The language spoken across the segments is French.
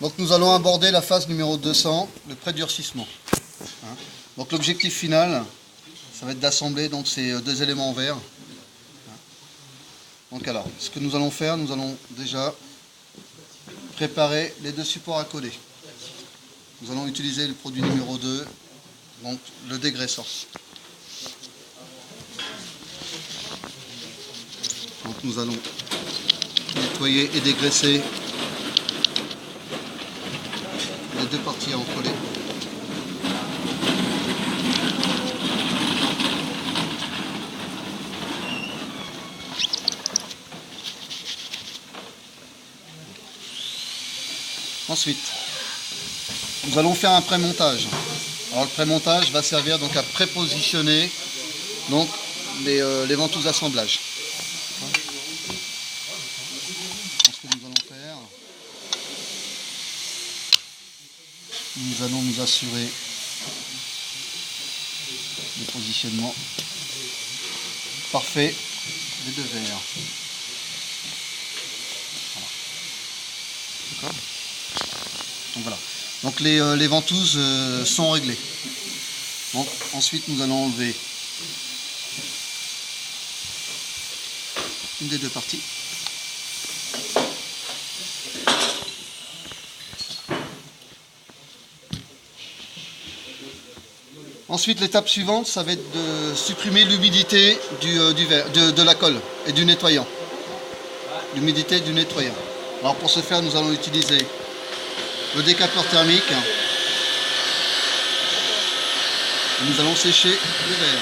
Donc nous allons aborder la phase numéro 200, le prédurcissement. Donc l'objectif final, ça va être d'assembler donc ces deux éléments verts. Donc alors, ce que nous allons faire, nous allons déjà préparer les deux supports à coller. Nous allons utiliser le produit numéro 2, donc le dégraissant. Donc nous allons nettoyer et dégraisser les deux parties à en coller. Ensuite, nous allons faire un pré-montage. Alors le pré-montage va servir donc à prépositionner donc les ventouses assemblage. Ce que nous allons faire, nous allons nous assurer du positionnement parfait des deux verres. Voilà. Donc voilà. Donc les ventouses sont réglées. Donc ensuite nous allons enlever une des deux parties. Ensuite, l'étape suivante, ça va être de supprimer l'humidité de la colle et du nettoyant. L'humidité du nettoyant. Alors pour ce faire, nous allons utiliser le décapeur thermique. Et nous allons sécher le verre.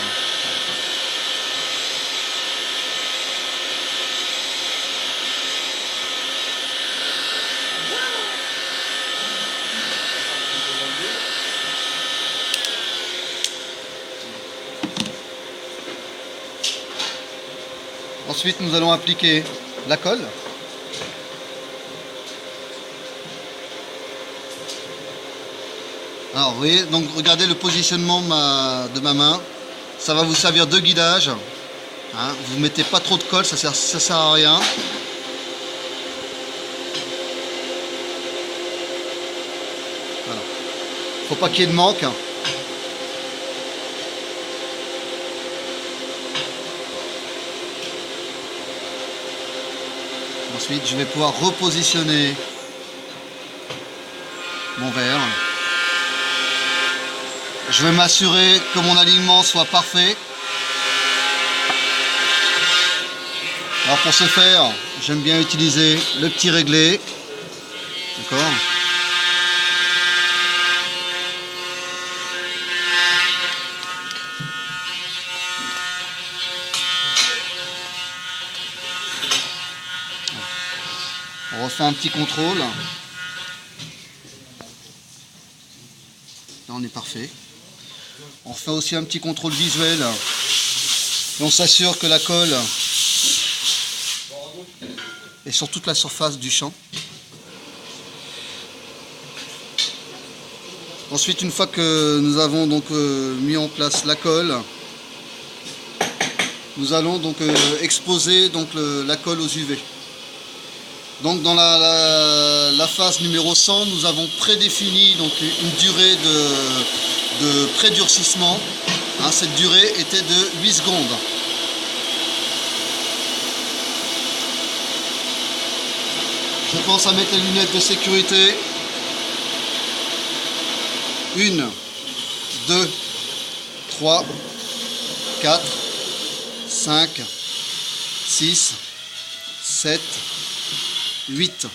Ensuite, nous allons appliquer la colle. Alors, vous voyez, donc regardez le positionnement de ma main. Ça va vous servir de guidage. Vous ne mettez pas trop de colle, ça sert à rien. Voilà. Faut pas qu'il y ait de manque. Ensuite, je vais pouvoir repositionner mon verre. Je vais m'assurer que mon alignement soit parfait. Alors pour ce faire, j'aime bien utiliser le petit réglé. D'accord ? On refait un petit contrôle. Là on est parfait. On fait aussi un petit contrôle visuel. Et on s'assure que la colle est sur toute la surface du champ. Ensuite, une fois que nous avons donc mis en place la colle, nous allons donc exposer donc la colle aux UV. Donc dans la phase numéro 100, nous avons prédéfini donc une durée de prédurcissement. Cette durée était de 8 secondes. Je pense à mettre les lunettes de sécurité. 1, 2, 3, 4, 5, 6, 7, 8.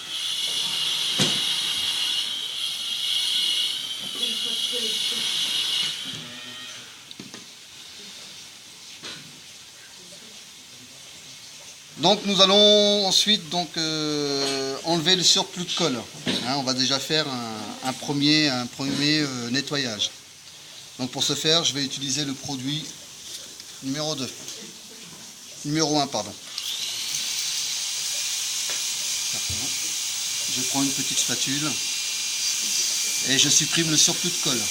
Donc nous allons ensuite donc, enlever le surplus de colle. On va déjà faire un premier nettoyage. Donc pour ce faire, je vais utiliser le produit numéro 2. Numéro 1, pardon. Je prends une petite spatule et je supprime le surplus de colle.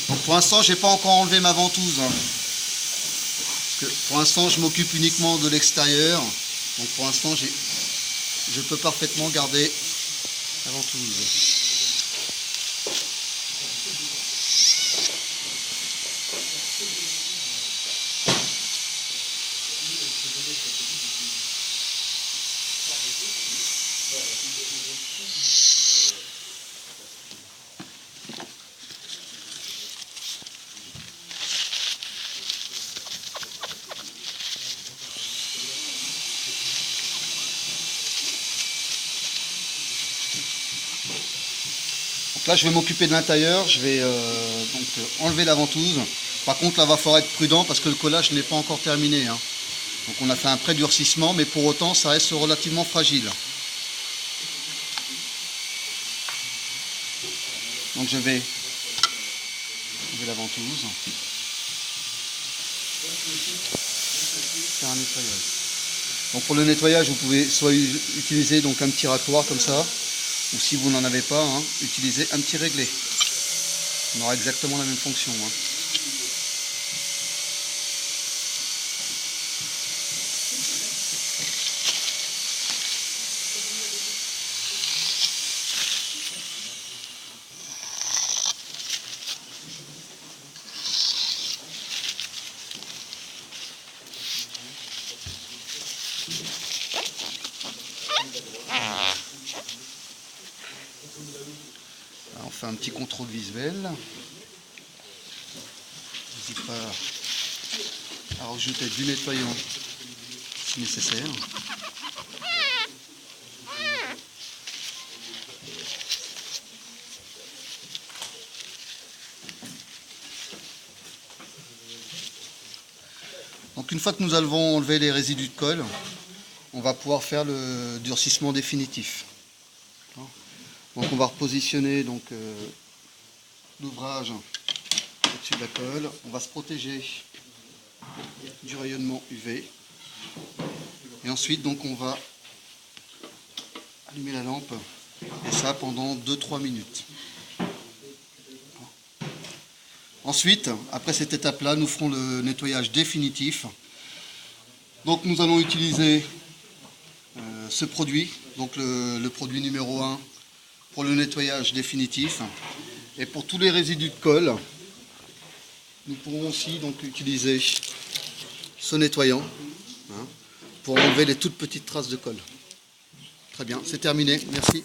Donc pour l'instant, j'ai pas encore enlevé ma ventouse. Pour l'instant, je m'occupe uniquement de l'extérieur. Donc pour l'instant, je peux parfaitement garder la ventouse. Là, je vais m'occuper de l'intérieur, je vais enlever la ventouse. Par contre, là, il va falloir être prudent parce que le collage n'est pas encore terminé, hein. Donc on a fait un pré-durcissement, mais pour autant, ça reste relativement fragile. Donc je vais enlever la ventouse. Faire un nettoyage. Donc pour le nettoyage, vous pouvez soit utiliser donc un petit racloir comme ça, ou si vous n'en avez pas, hein, utilisez un petit réglé. On aura exactement la même fonction, hein. Alors, on fait un petit contrôle visuel. N'hésite pas à rajouter du nettoyant si nécessaire. Donc une fois que nous avons enlevé les résidus de colle, on va pouvoir faire le durcissement définitif. Donc on va repositionner l'ouvrage au-dessus de la colle. On va se protéger du rayonnement UV. Et ensuite donc on va allumer la lampe, et ça pendant 2-3 minutes. Ensuite, après cette étape-là, nous ferons le nettoyage définitif. Donc nous allons utiliser ce produit, donc le produit numéro 1 pour le nettoyage définitif. Et pour tous les résidus de colle, nous pourrons aussi donc utiliser ce nettoyant, hein, pour enlever les toutes petites traces de colle. Très bien, c'est terminé, merci.